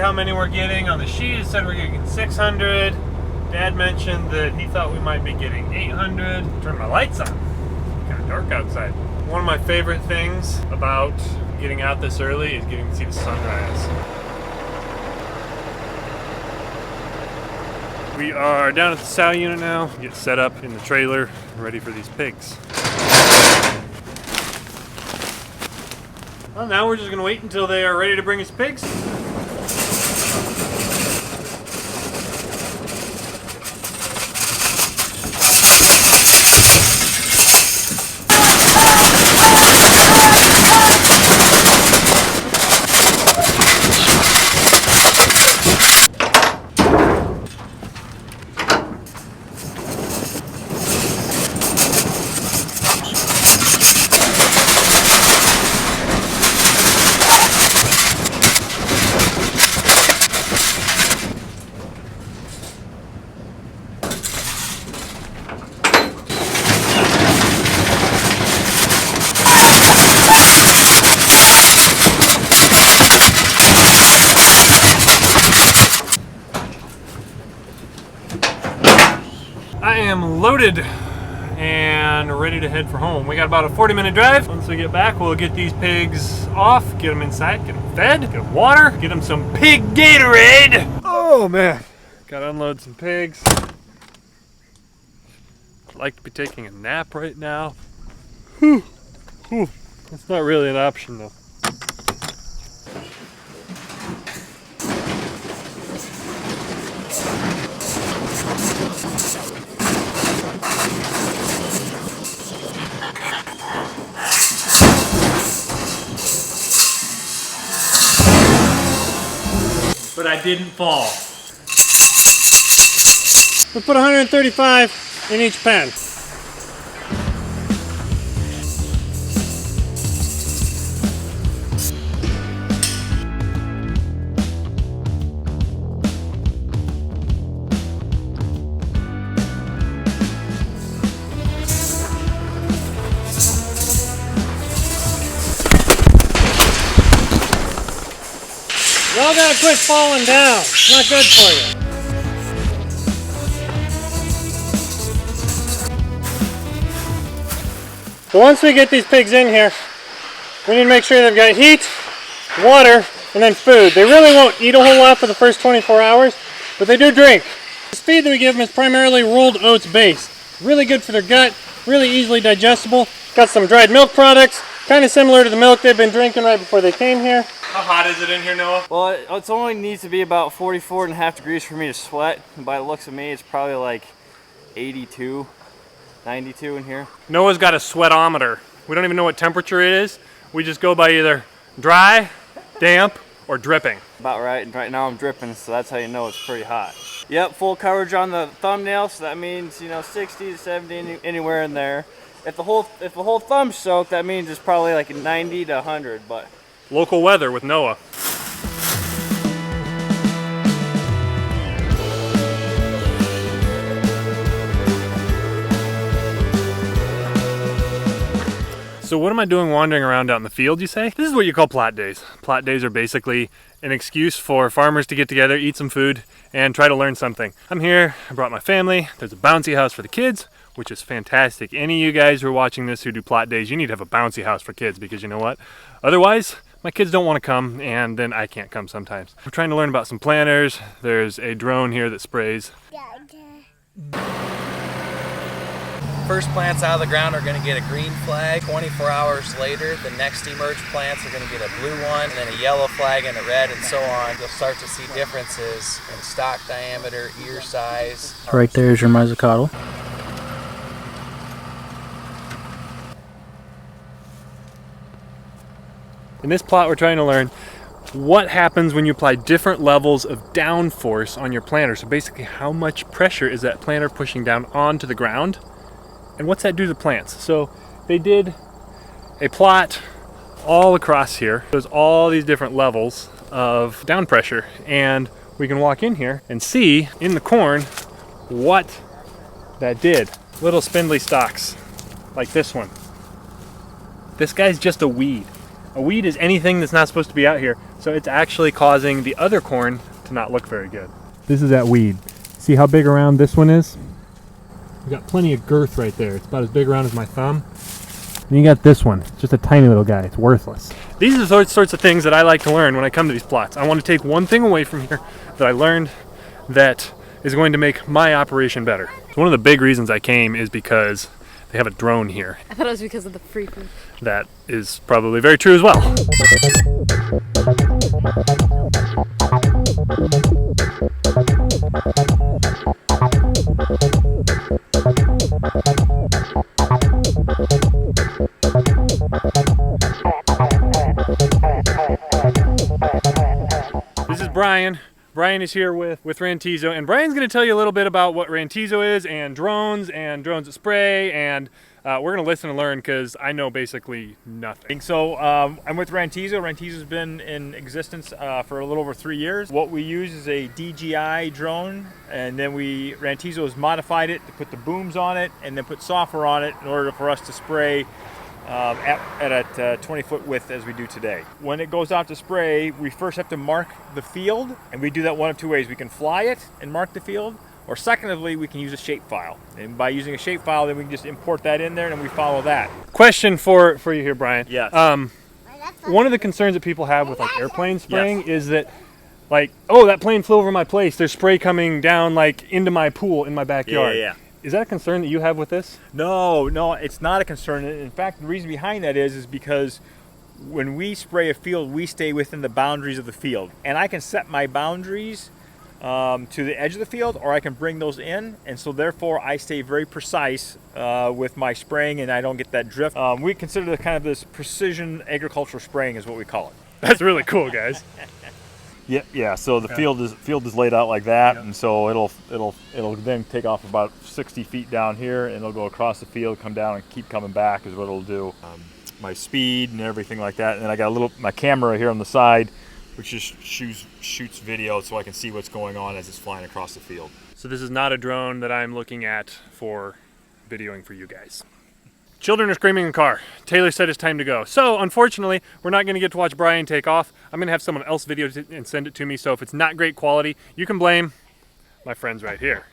how many we're getting. On the sheet it said we're getting 600. Dad mentioned that he thought we might be getting 800. Turn my lights on. Kind of dark outside. One of my favorite things about getting out this early is getting to see the sunrise. We are down at the sow unit now. Get set up in the trailer, ready for these pigs. Well, now we're just gonna wait until they are ready to bring us pigs. I am loaded and ready to head for home. We got about a 40-minute drive. Once we get back, we'll get these pigs off, get them inside, get them fed, get them water, get them some pig Gatorade. Oh man, gotta unload some pigs. I'd like to be taking a nap right now. Whew. Whew. That's not really an option though. But I didn't fall. We put 135 in each pen. Y'all gotta quit falling down. It's not good for you. So once we get these pigs in here, we need to make sure they've got heat, water, and then food. They really won't eat a whole lot for the first 24 hours, but they do drink. This feed that we give them is primarily rolled oats based. Really good for their gut, really easily digestible. Got some dried milk products, kind of similar to the milk they've been drinking right before they came here. How hot is it in here, Noah? Well, it only needs to be about 44.5 degrees for me to sweat. And by the looks of me, it's probably like 82, 92 in here. Noah's got a sweatometer. We don't even know what temperature it is. We just go by either dry, damp, or dripping. About right, and right now I'm dripping, so that's how you know it's pretty hot. Yep, full coverage on the thumbnail, so that means, you know, 60 to 70, anywhere in there. If the whole thumb's soaked, that means it's probably like 90 to 100, but. Local weather with Noah. So what am I doing wandering around out in the field, you say? This is what you call plot days. Plot days are basically an excuse for farmers to get together, eat some food, and try to learn something. I'm here, I brought my family. There's a bouncy house for the kids, which is fantastic. Any of you guys who are watching this who do plot days, you need to have a bouncy house for kids, because you know what? Otherwise, my kids don't want to come, and then I can't come sometimes. We're trying to learn about some planters. There's a drone here that sprays. First plants out of the ground are going to get a green flag. 24 hours later, the next emerged plants are going to get a blue one, and then a yellow flag and a red, and so on. You'll start to see differences in stalk diameter, ear size. Right there is your myzocotyle. In this plot, we're trying to learn what happens when you apply different levels of downforce on your planter. So basically, how much pressure is that planter pushing down onto the ground? And what's that do to the plants? So they did a plot all across here. There's all these different levels of down pressure. And we can walk in here and see in the corn what that did. Little spindly stalks, like this one. This guy's just a weed. A weed is anything that's not supposed to be out here. So it's actually causing the other corn to not look very good. This is that weed. See how big around this one is? We got plenty of girth right there. It's about as big around as my thumb. Then you got this one. It's just a tiny little guy. It's worthless. These are the sorts of things that I like to learn when I come to these plots. I want to take one thing away from here that I learned that is going to make my operation better. So one of the big reasons I came is because they have a drone here. I thought it was because of the free food. That is probably very true as well. This is Brian. Brian is here with Rantizo, and Brian's going to tell you a little bit about what Rantizo is and drones that spray, and we're going to listen and learn because I know basically nothing. So I'm with Rantizo. Rantizo's been in existence for a little over 3 years. What we use is a DJI drone, and then Rantizo has modified it to put the booms on it and then put software on it in order for us to spray at a 20-foot width as we do today. When it goes out to spray, we first have to mark the field, and we do that one of two ways. We can fly it and mark the field, or secondly, we can use a shapefile. And by using a shapefile, then we can just import that in there and we follow that. Question for you here, Brian. Yes. One of the concerns that people have with like airplane spraying is that, like, oh, that plane flew over my place. There's spray coming down like into my pool in my backyard. Yeah. Is that a concern that you have with this? No, it's not a concern. In fact, the reason behind that is because when we spray a field, we stay within the boundaries of the field. And I can set my boundaries to the edge of the field, or I can bring those in, and so therefore I stay very precise with my spraying, and I don't get that drift. We consider the kind of this precision agricultural spraying is what we call it. That's really cool, guys. Yeah. So the field is laid out like that, and so it'll then take off about 60 feet down here, and it'll go across the field, come down, and keep coming back is what it'll do. My speed and everything like that, and then I got my camera here on the side, which just shoots video so I can see what's going on as it's flying across the field. So this is not a drone that I'm looking at for videoing for you guys. Children are screaming in the car. Taylor said it's time to go. So unfortunately, we're not going to get to watch Brian take off. I'm going to have someone else video it and send it to me. So if it's not great quality, you can blame my friends right here.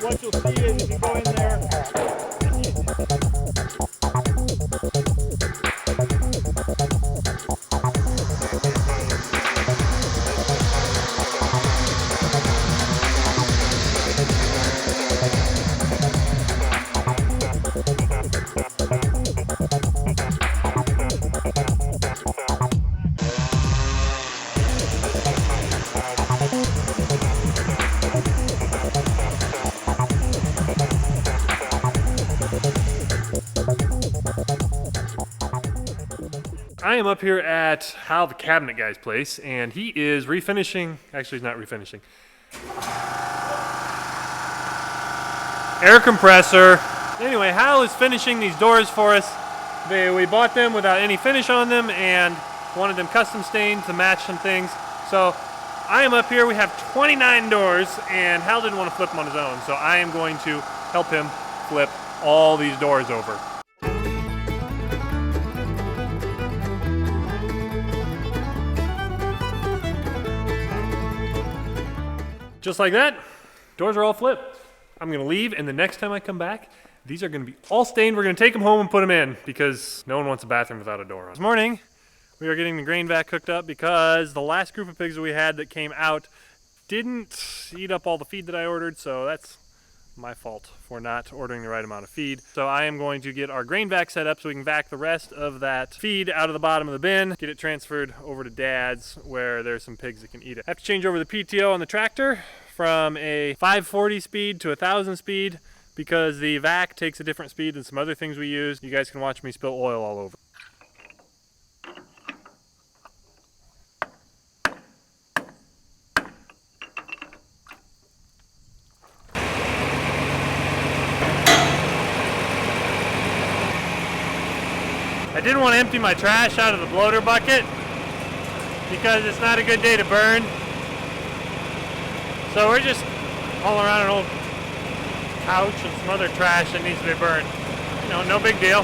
What you'll see is if you go in there, I am up here at Hal the cabinet guy's place, and he is refinishing. Actually, he's not refinishing. Air compressor. Anyway, Hal is finishing these doors for us. We bought them without any finish on them and wanted them custom stained to match some things. So I am up here. We have 29 doors, and Hal didn't want to flip them on his own, so I am going to help him flip all these doors over. Just like that, doors are all flipped. I'm gonna leave, and the next time I come back, these are gonna be all stained. We're gonna take them home and put them in because no one wants a bathroom without a door on. This morning, we are getting the grain vac hooked up because the last group of pigs that we had that came out didn't eat up all the feed that I ordered, so that's my fault for not ordering the right amount of feed. So I am going to get our grain vac set up so we can vac the rest of that feed out of the bottom of the bin, get it transferred over to Dad's where there's some pigs that can eat it. I have to change over the PTO on the tractor from a 540 speed to 1000 speed because the vac takes a different speed than some other things we use. You guys can watch me spill oil all over. I didn't want to empty my trash out of the bloater bucket because it's not a good day to burn. So we're just hauling around an old couch and some other trash that needs to be burned. You know, no big deal.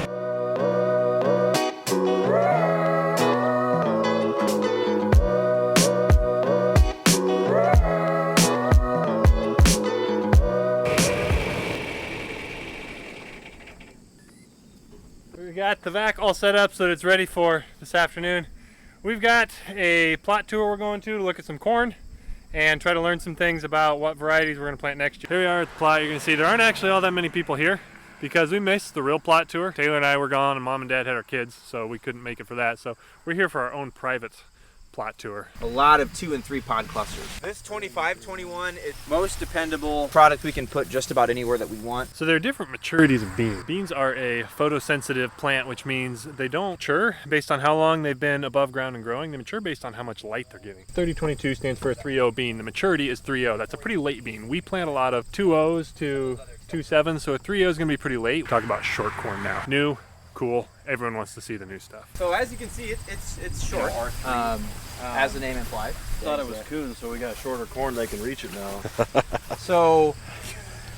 We got the vac all set up so that it's ready for this afternoon. We've got a plot tour we're going to look at some corn and try to learn some things about what varieties we're going to plant next year. Here we are at the plot. You're going to see there aren't actually all that many people here because we missed the real plot tour. Taylor and I were gone and Mom and Dad had our kids, so we couldn't make it for that. So we're here for our own private plot tour. A lot of 2 and 3 pod clusters. This 25-21 is most dependable product we can put just about anywhere that we want. So there are different maturities of beans. Beans are a photosensitive plant, which means they don't mature based on how long they've been above ground and growing. They mature based on how much light they're getting. 3022 stands for a 3.0 bean. The maturity is 3.0. That's a pretty late bean. We plant a lot of 2.0s to 2.7s, so a 3.0 is going to be pretty late. Talk about short corn now. New, cool. Everyone wants to see the new stuff. So as you can see, it's short. As the name implies. Thought it was coon, so we got shorter corn. They can reach it now. So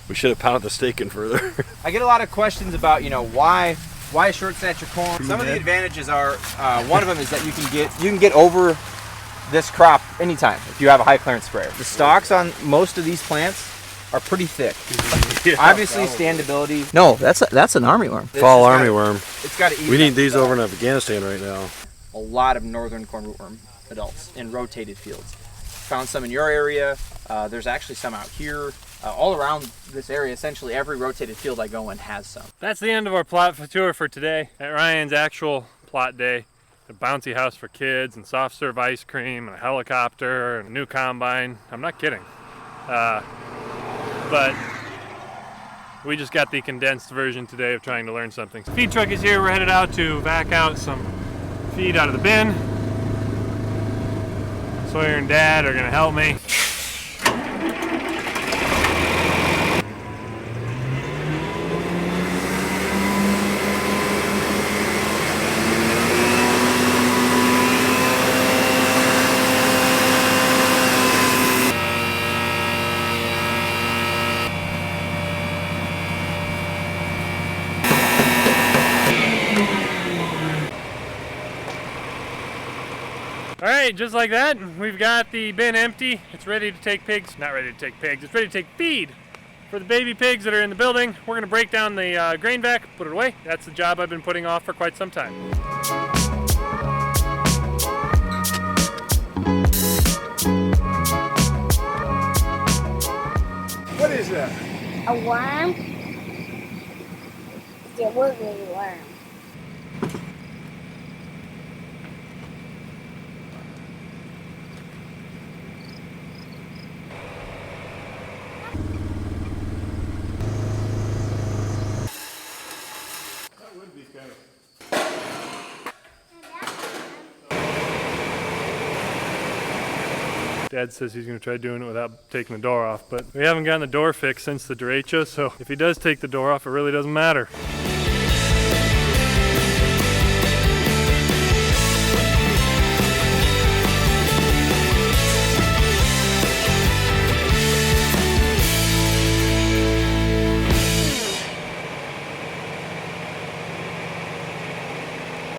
We should have pounded the steak in further. I get a lot of questions about, why short stature corn. Some of the advantages are one of them is that you can get over this crop anytime if you have a high clearance sprayer. The stalks on most of these plants are pretty thick. Yeah, obviously standability. No, that's an armyworm. Fall armyworm. It's got to eat. We need these over in Afghanistan right now. A lot of northern corn rootworm adults in rotated fields. Found some in your area. There's actually some out here. All around this area, essentially every rotated field I go in has some. That's the end of our plot tour for today. At Ryan's actual plot day, a bouncy house for kids and soft serve ice cream and a helicopter and a new combine. I'm not kidding. But we just got the condensed version today of trying to learn something. Feed truck is here. We're headed out to vac out some feed out of the bin. Sawyer and Dad are gonna help me. All right, just like that, we've got the bin empty. It's ready to take pigs. Not ready to take pigs. It's ready to take feed for the baby pigs that are in the building. We're gonna break down the grain vac, put it away. That's the job I've been putting off for quite some time. What is that? A worm? It's a wiggly worm. Dad says he's going to try doing it without taking the door off, but we haven't gotten the door fixed since the derecho, so if he does take the door off, it really doesn't matter.